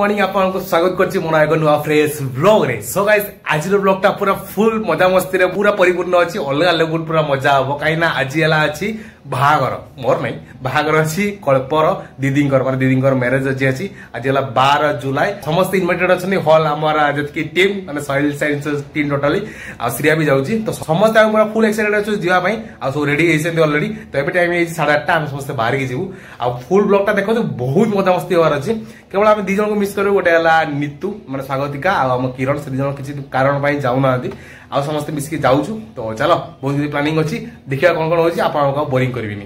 Morning आपको स्वागत करछि मोर एक नुआ फ्रेश व्लॉग रे। सो गाइस आज रो व्लॉग टा पूरा फुल मजा मस्ती रे पूरा परिपूर्ण अछि, अलग लेवल पूरा मजा हबो। काइना आज एला अछि भागर मोर नहीं भागर अछि कल्पर दीदींकर माने दीदींकर मैरिज अछि। आज एला 12 जुलाई समस्त इनवाइटेड अछनी हॉल हमारा जतकी टीम माने सॉइल साइंसेस टीम टोटली आ श्रिया भी जाउची। तो समस्त हम पूरा फुल एक्साइटेड अछु जिवा पई आ सो रेडी हेसेंती ऑलरेडी। तो एबे टाइम हे 8:30 हम समस्त बाहर के जीवु आ फुल ब्लॉग टा देखो तो बहुत मजा मस्ती होर अछि। केवल हम दी जन को मिस करू गोटे हला नीतू माने स्वागतिका आ हम किरण से दी जन किछि कारण पई जाउ ना आदि आ समस्त मिसकी जाउछु। तो चलो बहुत प्लानिंग अछि, देखिया कोन कोन होछि आपन को बोरिंग करबिनी।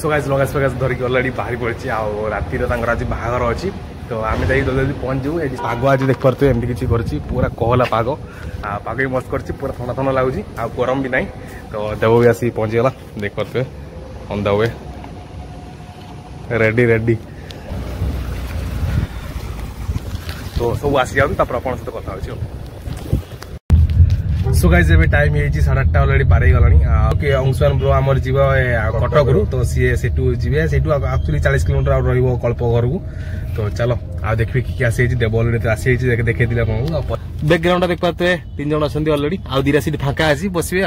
सो गाइस लगस लगस धरि के ऑलरेडी बाहर पड़छि आ राती रे तांगर आज बाहागर अछि। तो आमे जाई जल्दी पहुंच जाऊ। एडी पागो आज देख परते एमडी किछि करछि पूरा कोहला पागो आ पागो मस्त करछि पूरा ठंडा ठंडा लागुछि आ गरम भी नाही। तो देव भी आसी पहुंच गेला देख परते on the way ready ready. तो सब आसी जाउ तापर अपन से कथा होछि। सो गाइस एबे टाइम हे 8:30 ऑलरेडी पारे गलानी ओके अंशुमान ब्रो हमर जीवा कटक रु। तो सी सेटू जीवे सेटू एक्चुअली 40 किलोमीटर आउट रहइबो कल्प घर को। तो चलो आ देखबे की आसी जे देव ऑलरेडी आसी जे देखे दिले आपन बैकग्राउंड देख पाते तीन जण असंती ऑलरेडी आ दिरा सीट फाका आसी बसबे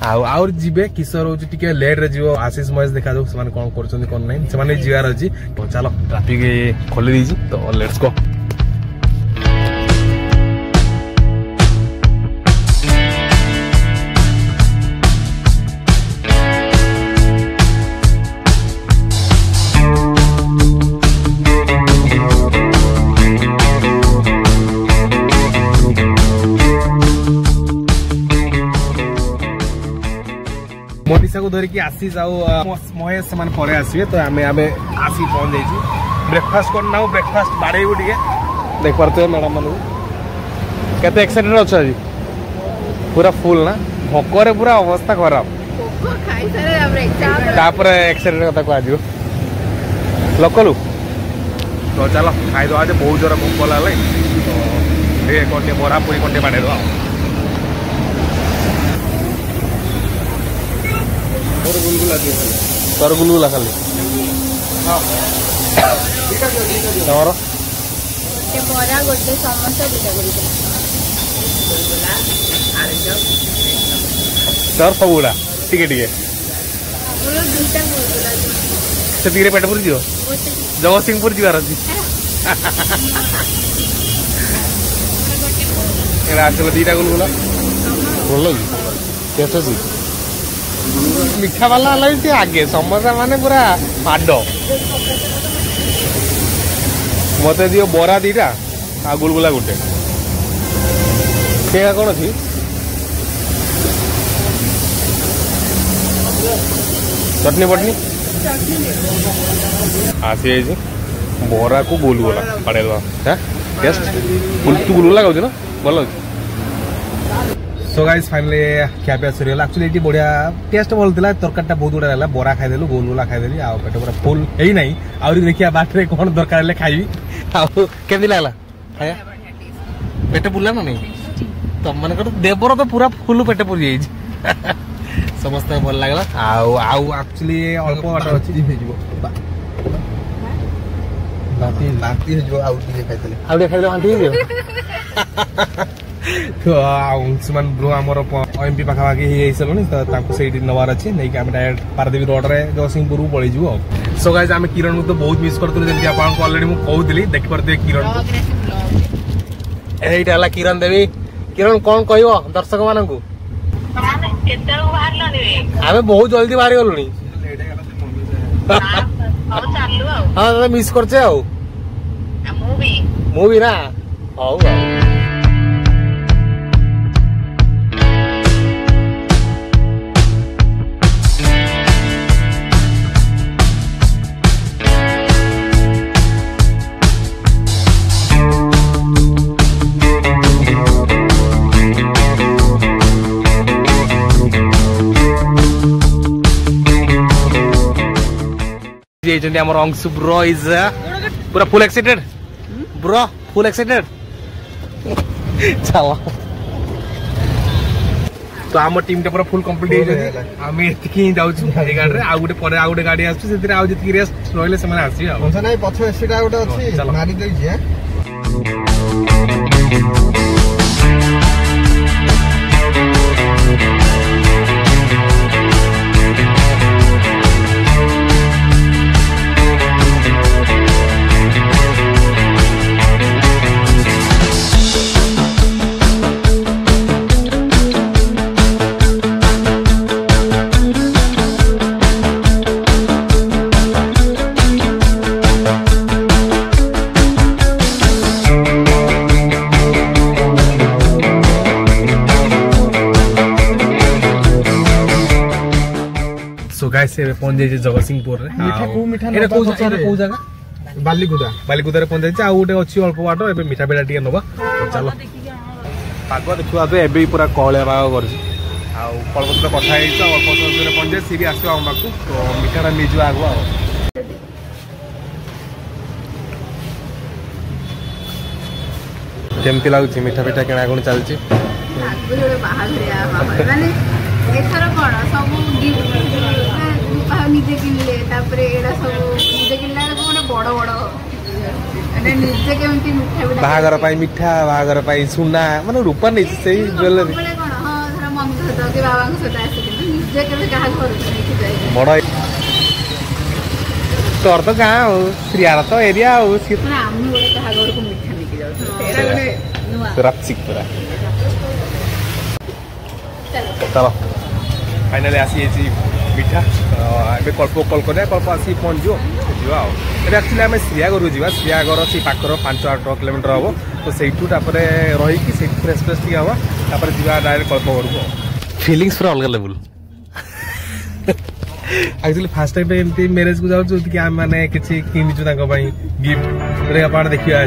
आउर जीवे किशोर हो टिके लेट रे जीवो आशीष महेश देखा जाऊ से कोन करछन कोन नै से माने जीवार अछि। तो चलो ट्रैफिक खोली दीजी तो लेट्स गो। मनीषा को धरिकी आसी जाऊ महेश से परे आसवे। तो आमे आमे आसी पहुंच जाइए ब्रेकफास्ट करना ब्रेकफास्ट बाड़ेबू टे देख पारे मैडम मान केते एक्साइटेड अच्छे आज पूरा फुल ना भोकरे पूरा अवस्था खराब एक्साइटेड कथा कह लोकलू। तो चलो खाईद आज बहुत जोर भोक लगे तो कंटे बरा पूरी कंटे बाड़े दो तोर गुलगुला खाली तमर तोर सबुड़ा टिके टिके से पेट पुरी जीव जगतसिंहपुर जीवार अच्छी आसल दीटा गुलगुला भल टेस्ट अच्छी मीठा वाला लगे आगे समोसा माने पूरा माड मत दियो बरा दीटा आ गुलगुला गोटे क्या कौन अच्छी चटनी पटनी आसी जाइए बरा को गुलगुला पड़े टेस्ट तू गुलगुला खाऊ ना भल अच्छे। सो गाइस फाइनली क्या पिया सरीगला एक्चुअली एटी बढ़िया टेस्ट भल थिला तरकारीटा बहुत गुडा लागला बरा खाइदेलु गोलगोला खाइदेली आ पेट पूरा फुल एई नाही आउरी देखिया बाटरे कोन दरकार ले खाइबी आ केमदी लागला खाया पेट पुरला ना नहीं तो मन कर देवर तो पूरा फुल पेट पुर जाई समस्त भल लागला आ एक्चुअली अल्प वाटर अछि जी भेजबो बाती जो आउटी खाइले आंटी जो तो अंशुमान ब्रो आमर एमपी पाखापाखि हो से नवार अच्छे नहीं कि डायरेक्ट पारदेवी रोड रे जगतसिंहपुर पलि जीवु। सो गाइस आमे किरण को तो बहुत मिस करथुल जेंति आपन ऑलरेडी मु कहउतली देख परते किरण एइटा हला किरण देवी। किरण कोन कहइबो दर्शक मानन को केते बाहर लनी आमे बहुत जल्दी बाहर गलुनी हां चालू हां मिस करछे आ मूवी ना हाउ हमर अंशु ब्रो इज पूरा full excited bro full excited चलो तो आम टीम टा पूरा फुल कंप्लीट हो जाए आम एतिकी ही जाउछु ए गाड़ी रे आ गुटे परे आ गुटे गाड़ी आसु सेतिर आ जति रेस्ट रहले से माने आसी आ हमसे नहीं पछ एसीटा गुटे अछि मारी दे जे गाइस से पहुंच जाय जगत सिंहपुर रे मीठा को मीठा एटा को जगह बालीकुदा पहुंच जाय आ उटे अछि अल्प बाटो एबे मीठा बेला टिके नबा चलो पाग देखुआ तो एबे पूरा कळया पाग करछि आ कलपत्र कथा हेइ तो अल्प समय पहुंच जाय सीरी आसीबा हम बाकू तो मीठारा निजु आगु आ केमती लागुछि मीठा मीठा केना कोन चलछि एथर कौन सब गिफ्ट निजे किनले तापर एडा सब निजे किनला गोटे बड़ बड़ माने निजे केमती मिठा बिठा बाहागर पाई मिठा बाहागर पाई सुना माने रूपा नै सेही ज्वेलरी बोले कोन हां धर मम्मी सहित के बाबा के सहित आसी निजे केबे कहा घर नहीं जाय बड़ तोर तो गाँ हो श्रियार तो एरिया हो ना हम बोले कहा घर को मिठा लेके जाओ एडा गोटे नुवा रक्षिक पूरा चलो फाइनली आसी मीठा ए कल्प कल कर कल्प आसी पहुँच जा एक्चुअली आम श्रियागर जा श्रियागर से पाखर 5-8 किलोमीटर हम तो सहीठू रही फ्रेश फ्रेश टी हम जा डायरेक्ट कल्पगर को फिलिंग्स पूरा अलग लेवल एक्चुअली फास्ट टाइम एमती मैरेज को जाऊँ कि आम मैंने किसी किनिचु गिफ्ट पाड़ देखा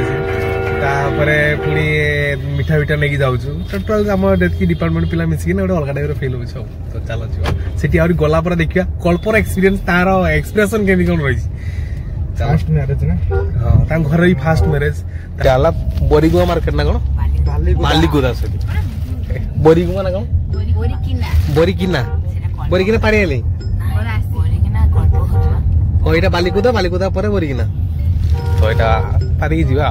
तापरे पुणी मिठा मिठा नहीं जाऊँ टोटाल आम की डिपार्टमेंट पिला मिसिक गोटे अलग टाइप फिल हो तो चलो जी आहरी गला पर देखा कल्पर एक्सपीरियंस तार एक्सप्रेशन केमी कौन रही फास्ट मैरिज ना हां घर ही फास्ट मैरिज डाला बोरीगुआ मार्केट ना कौन बालीकुदा सती बोरीगुआ ना कौन बोरीकिना पाड़ी आले ओइटा बालीकुदा पर बोरीकिना तो एटा पारी जीवा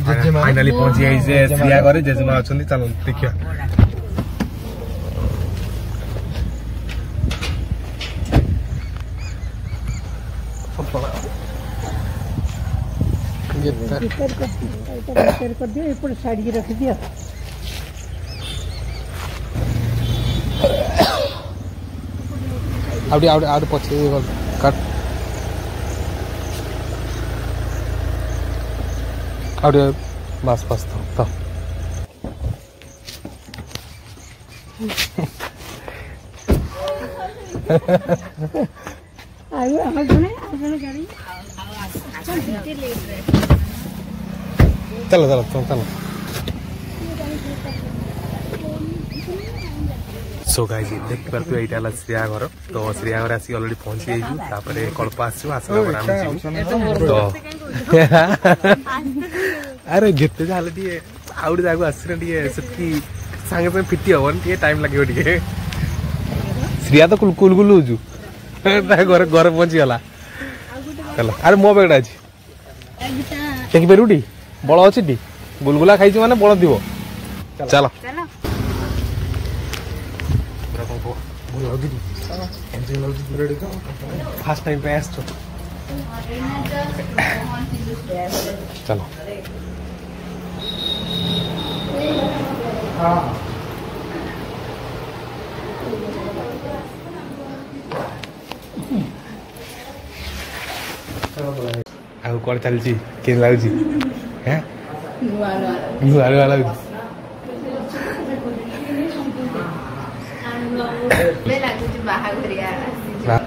फाइनली पहुंची गई जे श्रिया करे जेजमा अछंती चलो देखिया कर दिया ऊपर साइड की रख दिया आउट पछे काट आउट बस तो आयो हम गाड़ी चलो सो गाइस देख पारतु एटा ला श्रिया घर तो श्रिया घर आसी ऑलरेडी पहुंची जाइछु तापरे कल्प आसु आसला पर हम तो अरे जेते जाले दिए आउट जागु आसरे दिए सकी संगे पे फिटी होवन के टाइम लागियो दिए श्रिया तो कुल होजु ता घर पहुंची गला चलो अरे मो बेगडा अछि एक बेरुडी बळ अछि डी गुलगुला खाइछु माने बळ दिबो चलो फास्ट टाइम पे आस चलो आउ कौन चलची के लागुची हैं नुआ लागुची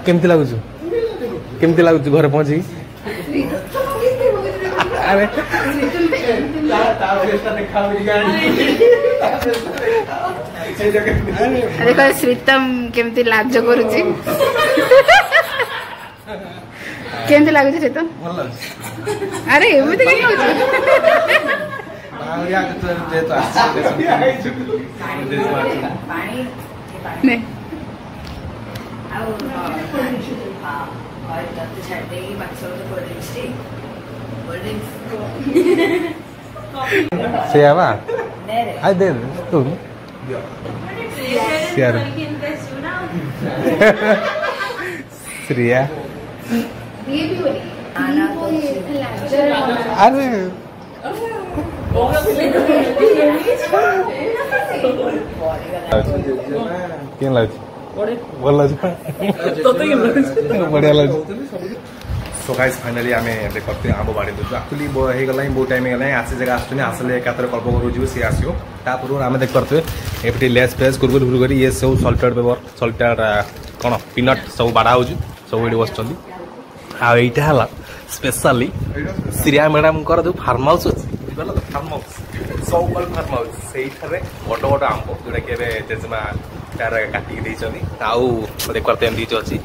केमती लगुच घर पहुंची अरे देखो श्रीतम केमती लाज करुची केमती लागुची श्रीतम अरे एमती के 네. Siya ba? Ay, din. Ito. Siya. Sriya. ये भी बोली अरे केन लाଗୁଛି ଭଲ ଲାଗୁଛି ତତେ କେନ ଲାଗୁଛି ବଢିଆ ଲାଗୁଛି सो गाइस फाइनली आमे देखते आंब बाड़ी दु एक्चुअली हे गला बहुत टाइम गला आसे जगह आसुनी आसले एकातर कल्प करू जीव सी आसियो ता पूर्व आमे देख करते एपटी लेस पेस कुरकुर कुरकुर ये सब सॉल्टेड पेपर सॉल्टेड कोन पीनट सब बाडा होजु सब एडी बसचंदी आ एटा हला स्पेशली श्रिया मैडम कर जो फार्म हाउस अछि बुझलो तो फार्म हाउस सौकल फार्म हाउस सेही थारे बड बड आंब जोडा के जेजमा तार काटी के देछनी आउ देख करते एम दीच अछि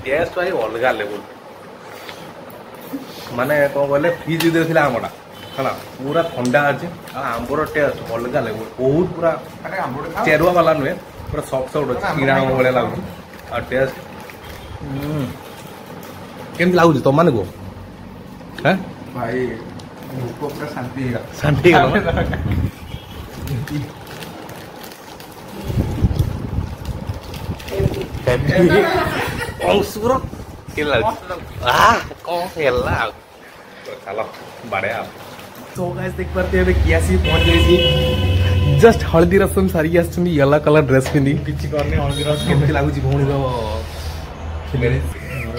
टेस्ट भाई अलगा लेवल माने कौन कहले फ्रिज देथिला आंबडा हला पूरा ठंडा अछि आ आंबर टेस्ट अलगा लेवल बहुत पूरा चेरुआ वाला नुए पूरा सॉफ्ट सॉफ्ट अछि कीड़ा वाला लागु आ टेस्ट केम लागु तो माने को हैं भाई भूख पूरा शांति गलो औसुरो के लागु आ कौन हेला चलो बड़े आप तो गाइस देख पाते हैं कियासी पहुंच गई थी जस्ट हल्दी रसम सारी आछनी येलो कलर ड्रेस पिंदी पिची करने हल्दी रस केमती लागु जी भौणी रो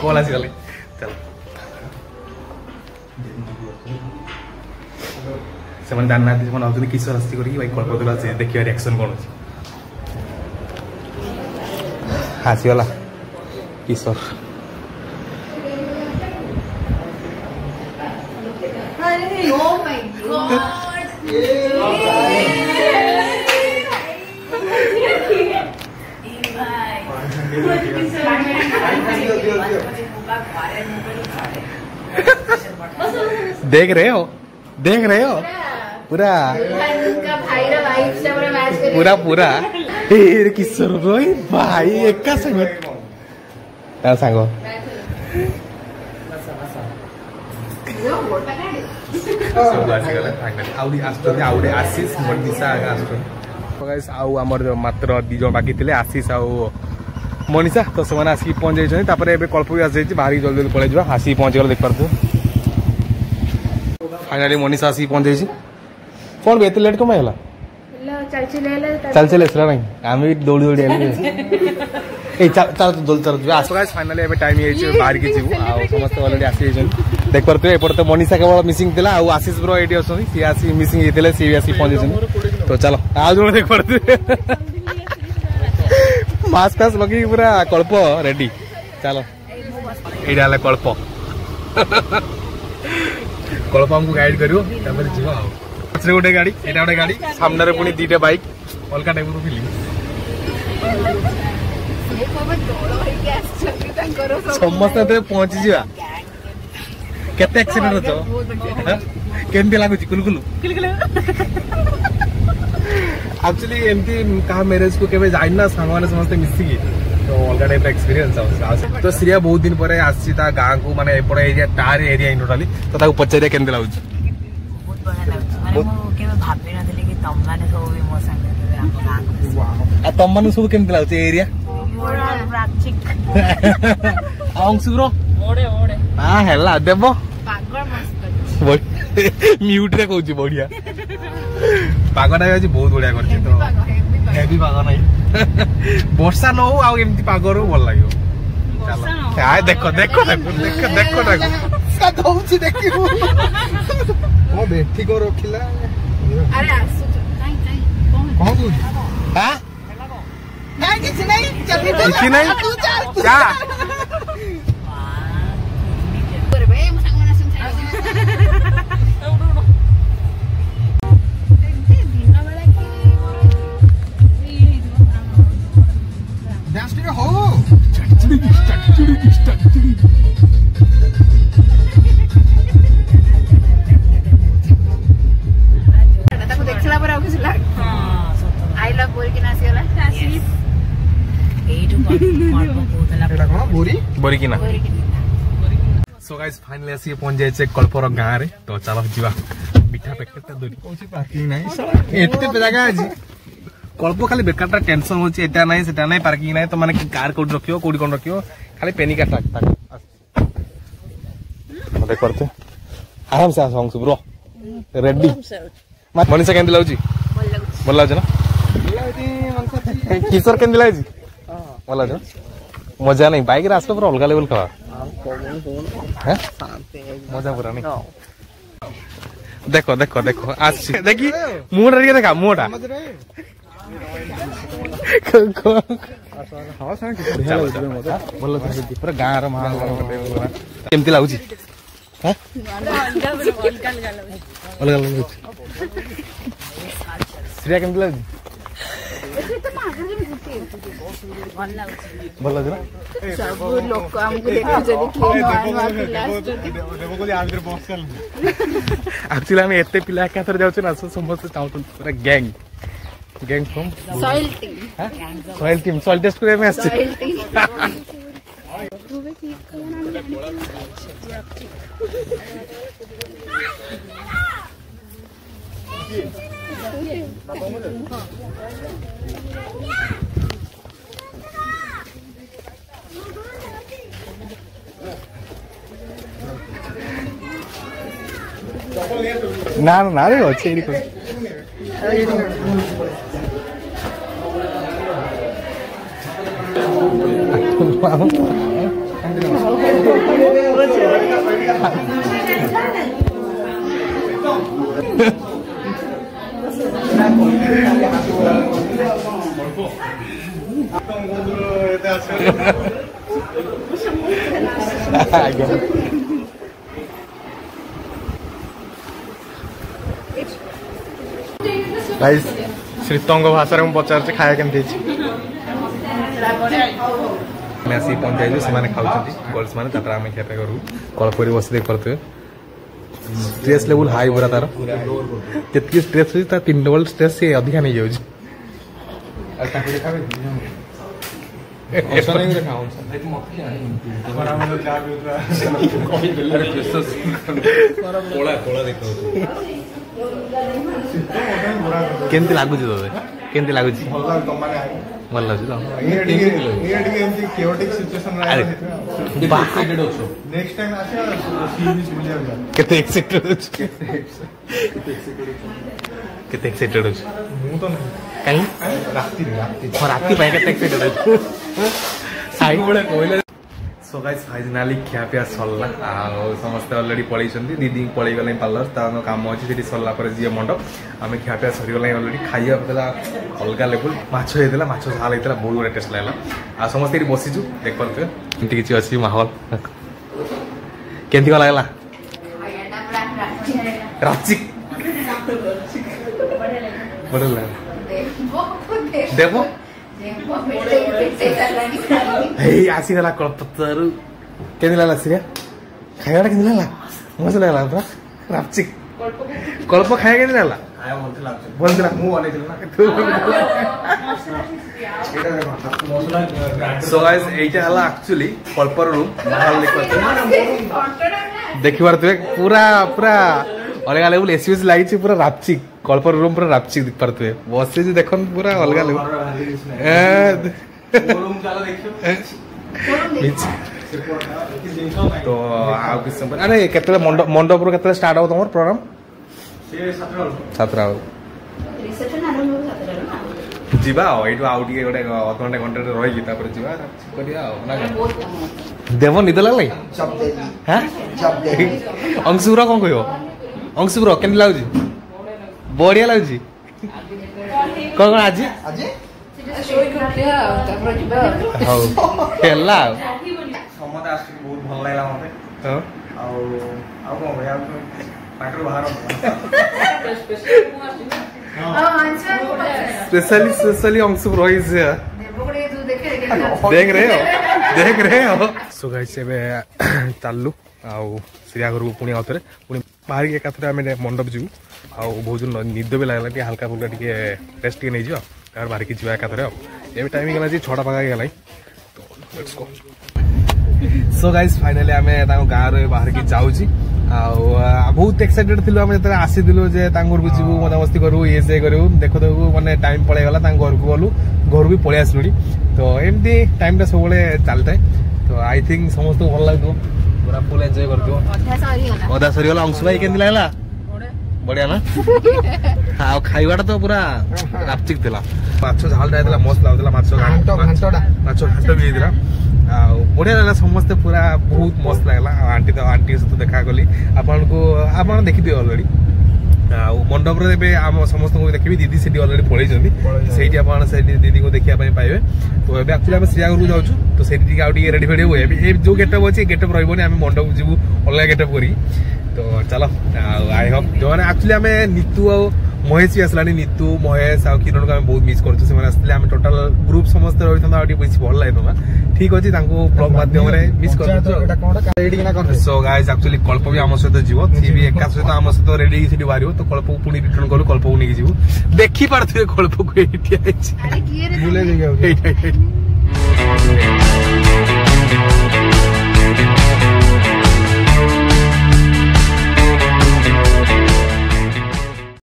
कॉल आसी गले चल से मन जानना थी मन आउतनी किशोर हस्ती करी भाई कॉल पदला से देखियो रिएक्शन कोन अछि हासी वाला किशोर Oh my god! देख रहे हो पूरा पूरा पूरा किशोर रोई भाई एक संग सांग आशीष मनीषा आउ आमर मात्र दीज बाकी थे आशीष आउ मनीषा तो से आसिक पहुंच जाइए कल्प भी आसी बाहर जल्दी जल्दी पलि जा आसिक पहुंच गल देख पार्थ फाइनाली मनीषा आसिक पहुंच जाइए कौन भी लेट कम है चल चल इसला नहीं आम दौड़ी दौड़ी चल जल्दी चल फाइनाली टाइम बाहर की जीव समस्त अलरेडी आसी देख पारे एपटे तो मनीषा केवल मिसिंग थी आशीष ब्रो ये सी आसी मिसिंग होते सी आसी पहुंचे तो चलो आज जो देख पारे मास्क फास्क लगे पूरा कल्प रेडी चलो ये कल्प कल्प हमको गाइड करो गोटे गाड़ी एटा गोटे गाड़ी सामने पुणी दीटा बाइक अलग टाइप फिलिंग समस्त पहुंची जा केते एक्सीडेंट होतो केमती लागुची कुलकुलु एक्चुअली एमती कहा मैरिज को केबे जाइन ना सांग माने समस्त मिसी की तो अलग टाइप एक्सपीरियंस तो श्रिया बहुत दिन पर आसी ता गां को माने एपडे एरिया तार एरिया इन टोटली तो ताको पचारिया केमती लागुची बहुत बढ़िया लागुची माने मो केबे भाबी नथले कि तम माने सब भी मो संग देबे हम गां आ तम माने सब केमती लागुची एरिया मोरा प्राचिक आंसु ब्रो ओडे ओडे आ हेला देबो पागल मस्त म्यूट रे कहूची बढ़िया पागटा आज बहुत बढ़िया करछि तो हेवी पाग नहीं वर्षा न हो आ एमती पागर भल लाग्यो चलो आ देखो देखो देखो देखो देखो सा कहूची देखिबो ओ बेठी को रखिला अरे आसु काई काई कौन कहू हां नहीं किछ नहीं जल्दी किछ नहीं क्या अरे भाई हम संग मना सुन ଏଟା କଣ ବୋରି ବରିକିନା सो गाइस फाइनली आसी पहुंच जाए कल्पर गाँव रे तो चलो जीवा मिठा पैकेट धरी କହୁଛି ପାର୍କିଂ ନାହିଁ एते जगह आज कल्प खाली बेकार टेंशन होची एटा नाही सेटा नाही पार्किंग नाही तो माने कार कोड रखियो कोडी कोन रखियो खाली पेनिका टाक टाक मते करते आराम से आसंग सुब्रो रेडी मनीषा केंदी लाउची बोल लाउछ ना किशोर केंदी लाउची बोल लाउछ मजा नहीं बाइक रे आसलो पर अलगा लेवल खा हैं मजा पूरा नहीं देखो देखो देखो आज देखी मुंह रे देखा मुंहटा ହଁ ସାଙ୍ଗ କିଛି ବଢିଆ ଲାଗୁଛି ମତେ ଭଲ ଲାଗୁଛି ପୁରା ଗାଁ ର ମାହୋଲ କେମିତି ଲାଗୁଛି ହାଁ ଅଲଗା ଲାଗୁଛି ଶ୍ରେୟା କେମିତି ଲାଗୁଛି ଭଲ ଲାଗୁଛି ନା ସବୁ ଲୋକ ଆମକୁ ଦେଖୁଛନ୍ତି କିଏ ନୂଆ ନୂଆ ପିଲା ଆକ୍ଚୁଆଲି ଆମେ ଏତେ ପିଲା ଏକାଥରେ ଯାଉଛୁ ନା ସମସ୍ତେ ଚାହୁଁଛନ୍ତି ପୁରା gang gang from soil team soil team soil test କରିବା ପାଇଁ ଆସିଛି ସଏଲ ଟିମ୍ ନା ନା ରେ ଅଛି ଏଇଠି गाइस श्रीतंग भाषा में पचार खाया केमती आसी पहुंचाई से गर्ल्स मैंने आम खेपे करूँ कल्पर बस देख पारे स्ट्रेस लेवल हाई पूरा तार जी स्ट्रेस हो 3 डबल स्ट्रेस से अधिका नहीं जाऊँ केमती लगुच केमती लगुच भल लगुच तो केते एक्साइटेड कहीं राति सो गाइस फाइनाली खियापिया सरला समस्ते अलरेडी पलि दीदी पलि गले पार्लर तार काम अच्छे से सरला जी मंडप आम खियापिया सरीगला अलरेडी खाइया अलग लेवल माछ होता माछ झाल होता बहुत बड़ा टेस्ट लगला आ समस्ते बसीचु देख पारे एमती किसी अच्छी माहौल केमती लगला राची बढ़िया लगा देव आसीगला कल्पतरु केमती लगला श्रेया खाइबाटा केमती लगला मजा लगला पूरा रापचिक कल्प खाया केमती लगला भल सो गाइस एटा हला एक्चुअली कल्पर रूम माहौल देखि पारथि पूरा पूरा अलग लेवल एसीएस लागिछि पूरा रापचिक कल्पर रूम पूरा रापचिक देख पारथि बसे जे देखन पूरा अलग लेवल तो आ किस अरे केतले मंडप रो केतले स्टार्ट हो तमर प्रोग्राम 7 जीवा एटू आउ टिके गोटे अध घंटे घंटे रही जीवा करिया देव निद लगल अंशुर कौन कह अंशुर केमती लगुच बढ़िया लगुच कौन आज स्पेशली अंशुर देख रहे हो सो गाइस चलू आउ श्रेया घर को पुणी आउे पुणी बाहर एकाथरे आम मंडप जीवु आउ बहुत निद भी लगला हल्का फुल्का टे रेस्ट नहीं बाहर की जी एकाथरे टाइम गला 6टा पाखा गला let's go so guys finally आमे ताको गाँव रे बाहर की जाउची बहुत एक्साइटेड थिलु आमे जतरा आसी दिलु जे तांग घर को जीवु मजा मस्ती करू ये से करू देखो देखो माने टाइम पळे गला तांग घर को गलु घर भी पळे आसलुनी तो एमती टाइम टा सबले चलता है तो आई थिंक समस्त को भल लागो पूरा फुल एन्जॉय करतो ओदा सरी गला अंश भाई केंदी लागला बढ़िया ना आ खाइबाटा तो पूरा राप्तिक थिला माछो झाल दाइतला मस्त लागतला माछो घांटो भी दिला बढ़िया लगा समस्ते पूरा बहुत मस्त लगला आंटी सहित देखा कली आपन को आपन देखि दियो ऑलरेडी मंडप रे आम समस्त को देखि दीदी सेठी ऑलरेडी पळै जंदी सेठी आपन सेठी दीदी को देखिया पई पाइबे तो एबे एक्चुअली हम श्रीयागुर को जाउछु तो सेठी टिके आउटी रेडी फेडी होय ए जो गेटअप अछि गेटअप रहबोनी हम मंडप जीवु ऑनलाइन गेटअप करी तो चलो आई होप जो माने एक्चुअली हमें नीतू और महेश भी आसलानी नीतू महेश आ किरण को बहुत मिस करछु से माने आसले हम टोटल ग्रुप समस्त रहितन आउटी बेसी भल लागनो ठीक अछि तांको ब्लॉग माध्यम रे मिस करछु एटा कोनटा रेडी ना कर सो गाइस एक्चुअली कल्प भी हम सहित जीवो सी भी एका सहित हम सहित रेडी सिटी बारियो तो कल्प पुनी रिटर्न करू कल्प को नेकी जीवो देखि पारथुए कल्प को एठी आछि अरे किए रे भूले जइयो